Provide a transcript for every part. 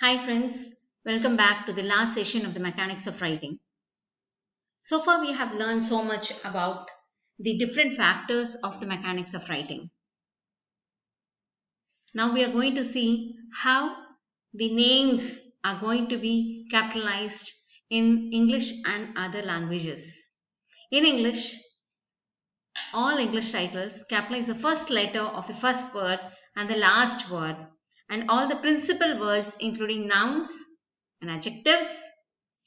Hi friends, welcome back to the last session of the mechanics of writing. So far we have learned so much about the different factors of the mechanics of writing. Now we are going to see how the names are going to be capitalized in English and other languages. In English, all English titles capitalize the first letter of the first word and the last word, and all the principal words including nouns and adjectives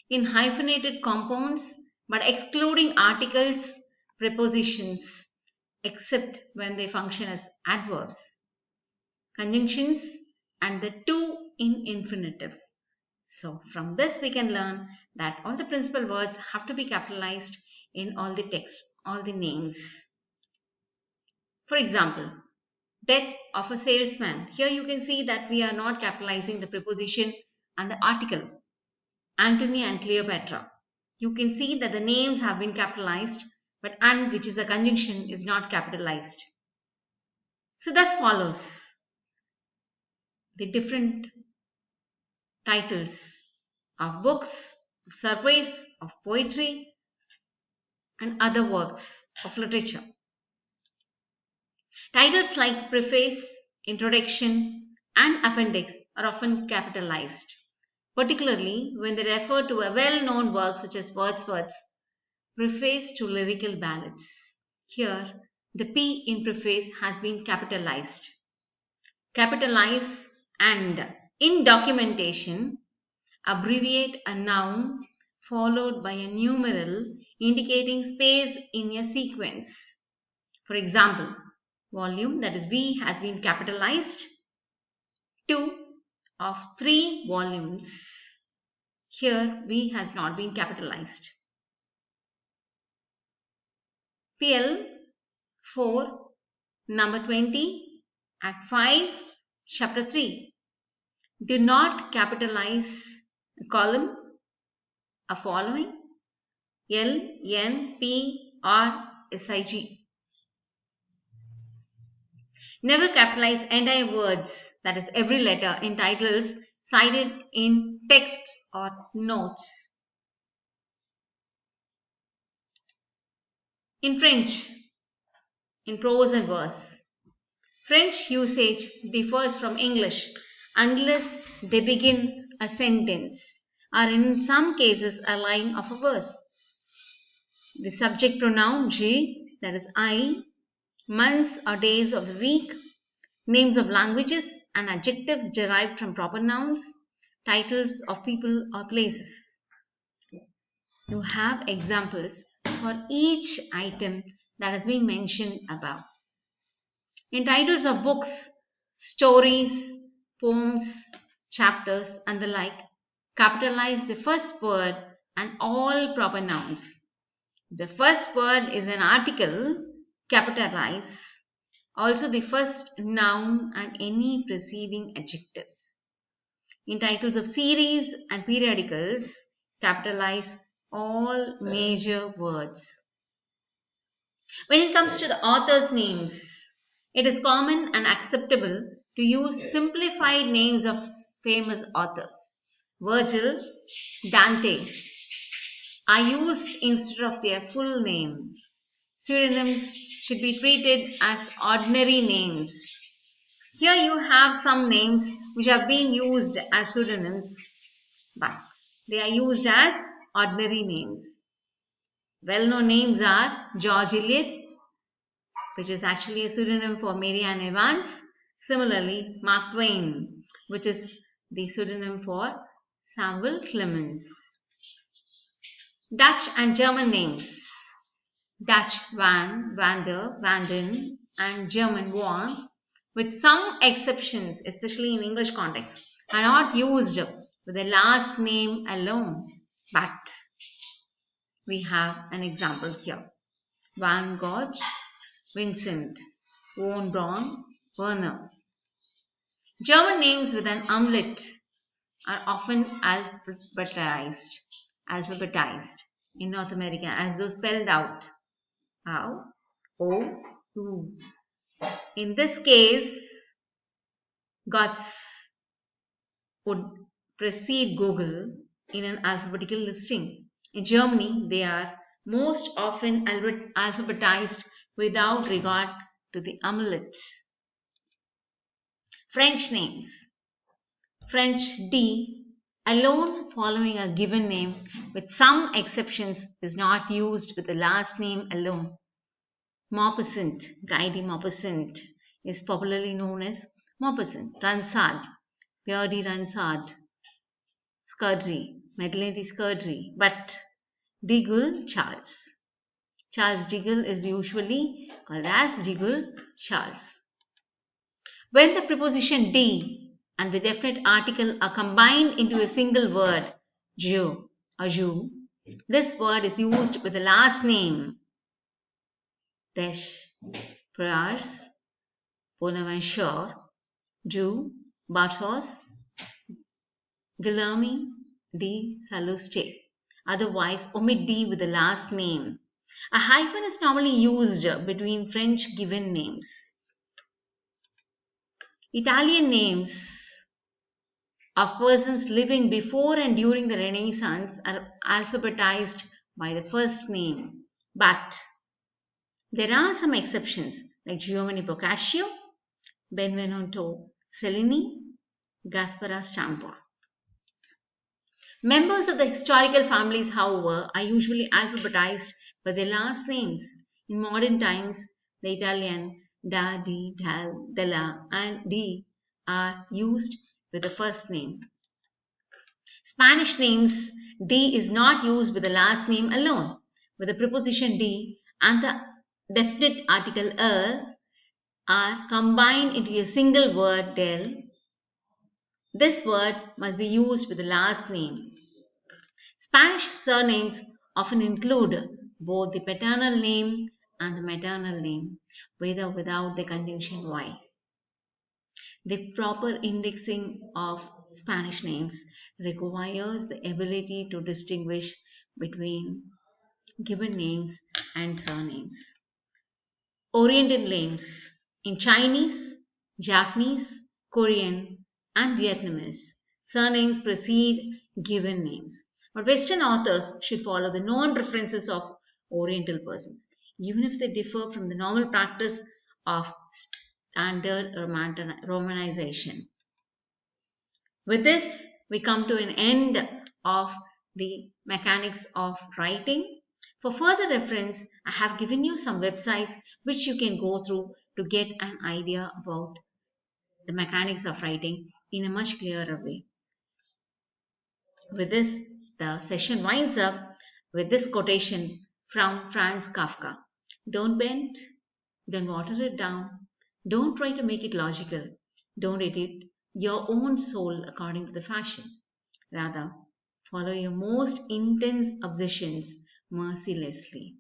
in hyphenated compounds but excluding articles, prepositions, except when they function as adverbs, conjunctions, and the to in infinitives. So, from this, we can learn that all the principal words have to be capitalized in all the text, all the names. For example, death of a salesman. Here you can see that we are not capitalizing the preposition and the article. Antony and Cleopatra. You can see that the names have been capitalized, but and, which is a conjunction, is not capitalized. So thus follows the different titles of books, of surveys, of poetry, and other works of literature. Titles like preface, introduction, and appendix are often capitalized, particularly when they refer to a well-known work such as Wordsworth's Preface to Lyrical Ballads. Here, the P in preface has been capitalized. Capitalize and in documentation, abbreviate a noun followed by a numeral indicating space in a sequence. For example, volume, that is V, has been capitalized. 2 of 3 volumes. Here, V has not been capitalized. PL 4, number 20, Act 5, Chapter 3. Do not capitalize a column, a following, L, N, P, R, SIG. Never capitalize entire words, that is every letter, in titles cited in texts or notes. In French, in prose and verse, French usage differs from English unless they begin a sentence or in some cases a line of a verse. The subject pronoun je, that is I, months or days of the week, names of languages and adjectives derived from proper nouns, titles of people or places. You have examples for each item that has been mentioned above. In titles of books, stories, poems, chapters, and the like, capitalize the first word and all proper nouns. The first word is an article, capitalize. Also the first noun and any preceding adjectives. In titles of series and periodicals, capitalize all major words. When it comes to the author's names, it is common and acceptable to use simplified names of famous authors. Virgil, Dante are used instead of their full name. Pseudonyms should be treated as ordinary names. Here you have some names which have been used as pseudonyms, but they are used as ordinary names. Well-known names are George Eliot, which is actually a pseudonym for Mary Ann Evans. Similarly, Mark Twain, which is the pseudonym for Samuel Clemens. Dutch and German names. Dutch Van, Vander, Vanden, and German Van, with some exceptions, especially in English context, are not used with the last name alone. But we have an example here. Van Gogh, Vincent, von Braun, Werner. German names with an umlaut are often alphabetized in North America as though spelled out. How? O, U. In this case, Götz would precede Google in an alphabetical listing. In Germany, they are most often alphabetized without regard to the amulet. French names. French D alone following a given name with some exceptions is not used with the last name alone. Maupassant, Guy de Maupassant is popularly known as Maupassant. Ransard, Pierre de Ransard. Scudry, Madeleine de Scudry. But de Gaulle, Charles. Charles de Gaulle is usually called as de Gaulle Charles. When the preposition de and the definite article are combined into a single word, je or jou, this word is used with the last name. Desch, Priors, Bonaventure, du, Bartos, Guillaume de Salluste. Otherwise, omit D with the last name. A hyphen is normally used between French given names. Italian names of persons living before and during the Renaissance are alphabetized by the first name. But there are some exceptions like Giovanni Boccaccio, Benvenuto Cellini, Gaspara Stampa. Members of the historical families, however, are usually alphabetized by their last names. In modern times, the Italian da, di, dal, della, and di are used with the first name. Spanish names, D is not used with the last name alone. With the preposition D and the definite article er are combined into a single word del. This word must be used with the last name. Spanish surnames often include both the paternal name and the maternal name, with or without the conjunction Y. The proper indexing of Spanish names requires the ability to distinguish between given names and surnames. Oriental names in Chinese, Japanese, Korean, and Vietnamese, surnames precede given names. But Western authors should follow the known preferences of Oriental persons, even if they differ from the normal practice of standard romanization. With this, we come to an end of the mechanics of writing. For further reference, I have given you some websites which you can go through to get an idea about the mechanics of writing in a much clearer way. With this, the session winds up with this quotation from Franz Kafka. Don't bend, don't water it down, don't try to make it logical, don't edit your own soul according to the fashion. Rather, follow your most intense obsessions mercilessly.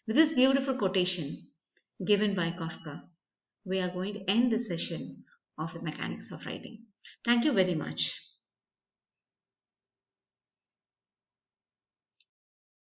With this beautiful quotation given by Kafka, we are going to end the session of the mechanics of writing. Thank you very much.